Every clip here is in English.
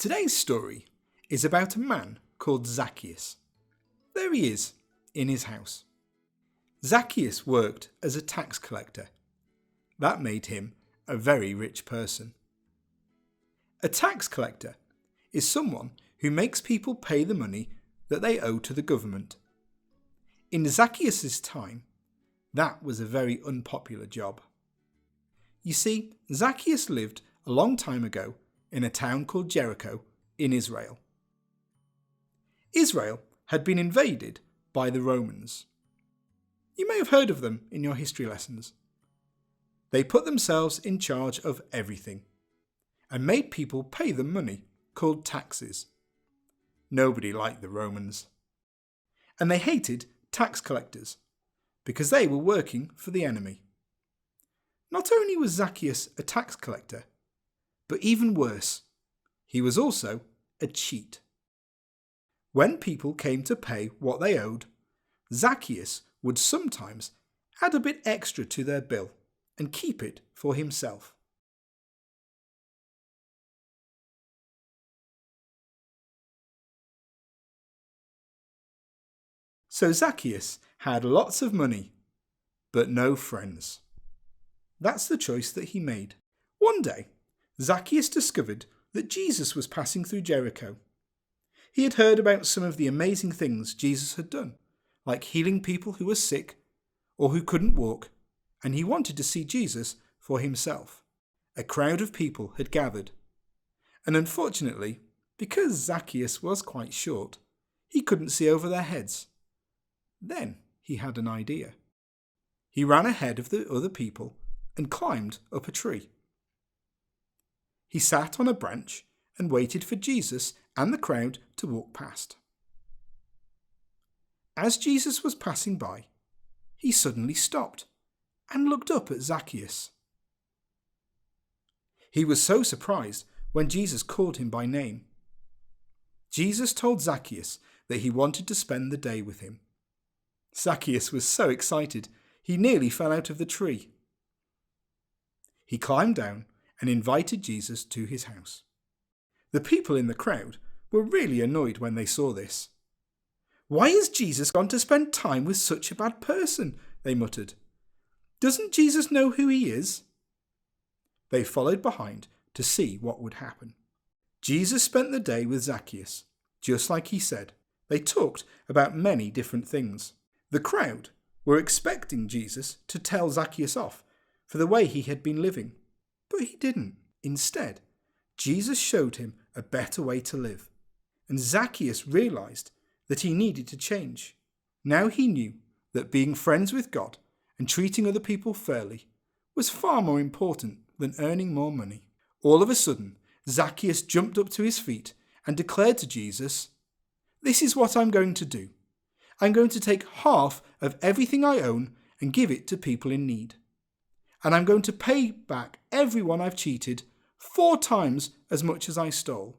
Today's story is about a man called Zacchaeus. There he is, in his house. Zacchaeus worked as a tax collector. That made him a very rich person. A tax collector is someone who makes people pay the money that they owe to the government. In Zacchaeus' time, that was a very unpopular job. You see, Zacchaeus lived a long time ago in a town called Jericho in Israel. Israel had been invaded by the Romans. You may have heard of them in your history lessons. They put themselves in charge of everything and made people pay them money called taxes. Nobody liked the Romans. And they hated tax collectors because they were working for the enemy. Not only was Zacchaeus a tax collector, but even worse, he was also a cheat. When people came to pay what they owed, Zacchaeus would sometimes add a bit extra to their bill and keep it for himself. So Zacchaeus had lots of money, but no friends. That's the choice that he made. One day, Zacchaeus discovered that Jesus was passing through Jericho. He had heard about some of the amazing things Jesus had done, like healing people who were sick or who couldn't walk, and he wanted to see Jesus for himself. A crowd of people had gathered, and unfortunately, because Zacchaeus was quite short, he couldn't see over their heads. Then he had an idea. He ran ahead of the other people and climbed up a tree. He sat on a branch and waited for Jesus and the crowd to walk past. As Jesus was passing by, he suddenly stopped and looked up at Zacchaeus. He was so surprised when Jesus called him by name. Jesus told Zacchaeus that he wanted to spend the day with him. Zacchaeus was so excited, he nearly fell out of the tree. He climbed down and invited Jesus to his house. The people in the crowd were really annoyed when they saw this. "Why has Jesus gone to spend time with such a bad person?" they muttered. "Doesn't Jesus know who he is?" They followed behind to see what would happen. Jesus spent the day with Zacchaeus, just like he said. They talked about many different things. The crowd were expecting Jesus to tell Zacchaeus off for the way he had been living, but he didn't. Instead, Jesus showed him a better way to live, and Zacchaeus realized that he needed to change. Now he knew that being friends with God and treating other people fairly was far more important than earning more money. All of a sudden, Zacchaeus jumped up to his feet and declared to Jesus, "This is what I'm going to do. I'm going to take half of everything I own and give it to people in need. And I'm going to pay back everyone I've cheated 4 times as much as I stole."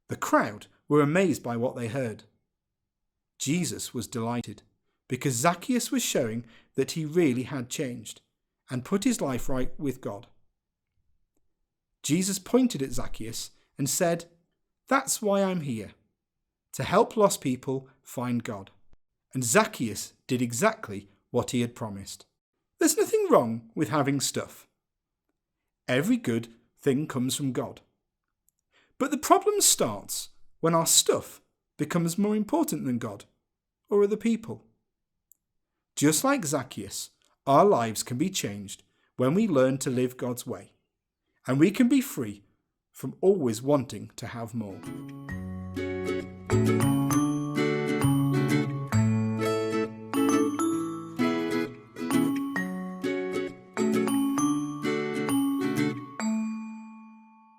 The crowd were amazed by what they heard. Jesus was delighted because Zacchaeus was showing that he really had changed and put his life right with God. Jesus pointed at Zacchaeus and said, "That's why I'm here, to help lost people find God." And Zacchaeus did exactly what he had promised. There's nothing wrong with having stuff. Every good thing comes from God. But the problem starts when our stuff becomes more important than God or other people. Just like Zacchaeus, our lives can be changed when we learn to live God's way, and we can be free from always wanting to have more.